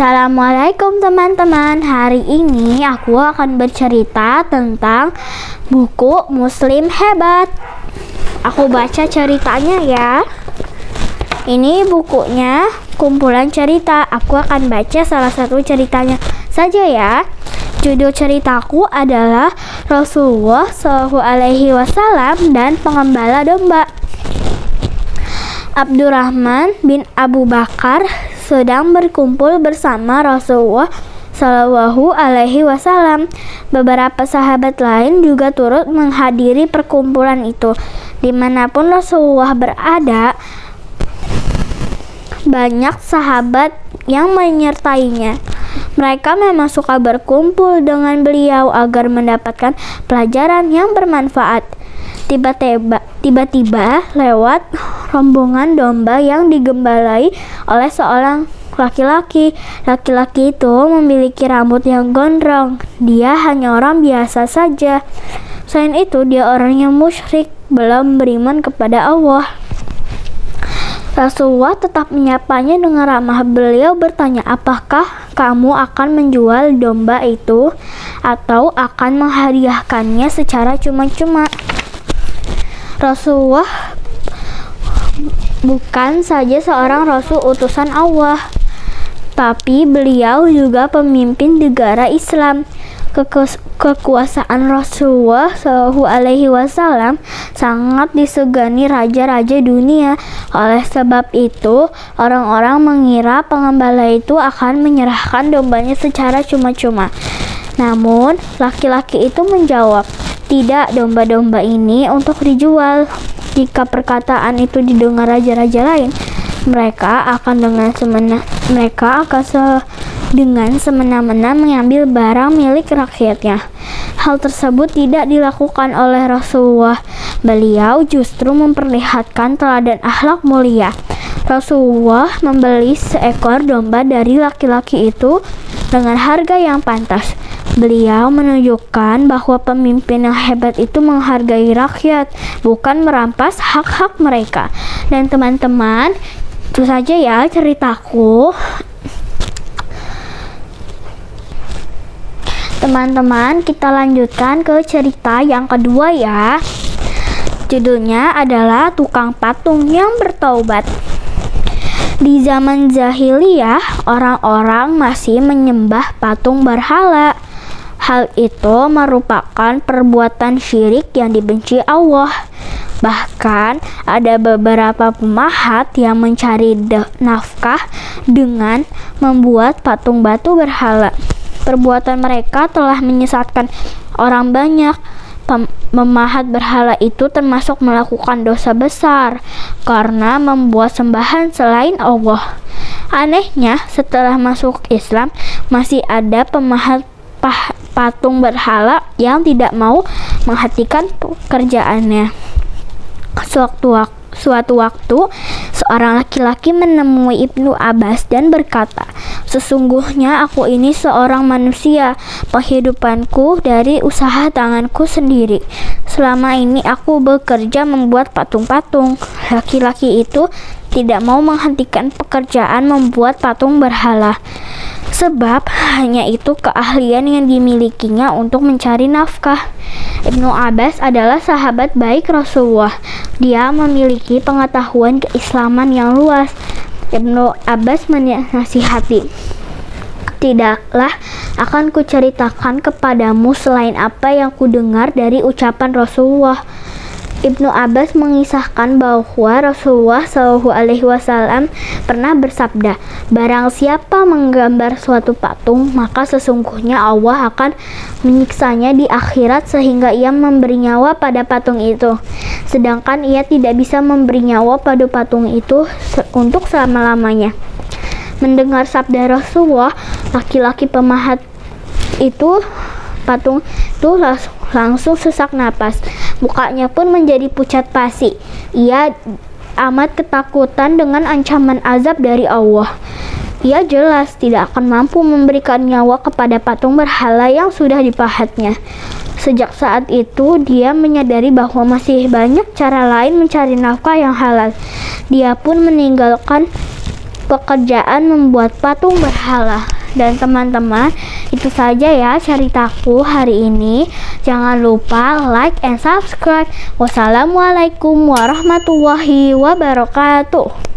Assalamualaikum teman-teman. Hari ini aku akan bercerita tentang buku Muslim Hebat. Aku baca ceritanya ya. Ini bukunya kumpulan cerita. Aku akan baca salah satu ceritanya saja ya. Judul ceritaku adalah Rasulullah SAW dan Pengembala Domba. Abdurrahman bin Abu Bakar sedang berkumpul bersama Rasulullah Shallallahu Alaihi Wasallam. Beberapa sahabat lain juga turut menghadiri perkumpulan itu. Dimanapun Rasulullah berada, banyak sahabat yang menyertainya. Mereka memang suka berkumpul dengan beliau agar mendapatkan pelajaran yang bermanfaat. Tiba-tiba lewat rombongan domba yang digembalai oleh seorang laki-laki. Laki-laki itu memiliki rambut yang gondrong. Dia hanya orang biasa saja. Selain itu, dia orang yang musyrik, belum beriman kepada Allah. Rasulullah tetap menyapanya dengan ramah. Beliau bertanya, apakah kamu akan menjual domba itu atau akan menghadiahkannya secara cuma-cuma? Rasulullah bukan saja seorang rasul utusan Allah, tapi beliau juga pemimpin negara Islam. Kekuasaan Rasulullah SAW sangat disegani raja-raja dunia. Oleh sebab itu, orang-orang mengira pengembala itu akan menyerahkan dombanya secara cuma-cuma. Namun, laki-laki itu menjawab, tidak, domba-domba ini untuk dijual. Jika perkataan itu didengar raja-raja lain, mereka akan dengan semena-mena mengambil barang milik rakyatnya. Hal tersebut tidak dilakukan oleh Rasulullah. Beliau justru memperlihatkan teladan akhlak mulia. Rasulullah membeli seekor domba dari laki-laki itu dengan harga yang pantas. Beliau menunjukkan bahwa pemimpin yang hebat itu menghargai rakyat, bukan merampas hak-hak mereka. Dan teman-teman, itu saja ya ceritaku. Teman-teman, kita lanjutkan ke cerita yang kedua ya. Judulnya adalah Tukang Patung yang Bertaubat. Di zaman jahiliyah, orang-orang masih menyembah patung berhala. Hal itu merupakan perbuatan syirik yang dibenci Allah. Bahkan ada beberapa pemahat yang mencari nafkah dengan membuat patung batu berhala. Perbuatan mereka telah menyesatkan orang banyak. Memahat berhala itu termasuk melakukan dosa besar karena membuat sembahan selain Allah. Anehnya, setelah masuk Islam, masih ada pemahat patung berhala yang tidak mau menghentikan pekerjaannya. Suatu waktu, seorang laki-laki menemui Ibnu Abbas dan berkata, sesungguhnya aku ini seorang manusia, penghidupanku dari usaha tanganku sendiri. Selama ini aku bekerja membuat patung-patung. Laki-laki itu tidak mau menghentikan pekerjaan membuat patung berhala, sebab hanya itu keahlian yang dimilikinya untuk mencari nafkah. Ibnu Abbas adalah sahabat baik Rasulullah. Dia memiliki pengetahuan keislaman yang luas. Ibnu Abbas menasihati, tidaklah akan kuceritakan kepadamu selain apa yang kudengar dari ucapan Rasulullah. Ibnu Abbas mengisahkan bahwa Rasulullah SAW pernah bersabda, barang siapa menggambar suatu patung, maka sesungguhnya Allah akan menyiksanya di akhirat sehingga ia memberi nyawa pada patung itu. Sedangkan ia tidak bisa memberi nyawa pada patung itu untuk selama-lamanya. Mendengar sabda Rasulullah, laki-laki pemahat itu patung itu langsung sesak napas. Mukanya pun menjadi pucat pasi. Ia amat ketakutan dengan ancaman azab dari Allah. Ia jelas tidak akan mampu memberikan nyawa kepada patung berhala yang sudah dipahatnya. Sejak saat itu, dia menyadari bahwa masih banyak cara lain mencari nafkah yang halal. Dia pun meninggalkan pekerjaan membuat patung berhala. Dan teman-teman, itu saja ya ceritaku hari ini. Jangan lupa like and subscribe. Wassalamualaikum warahmatullahi wabarakatuh.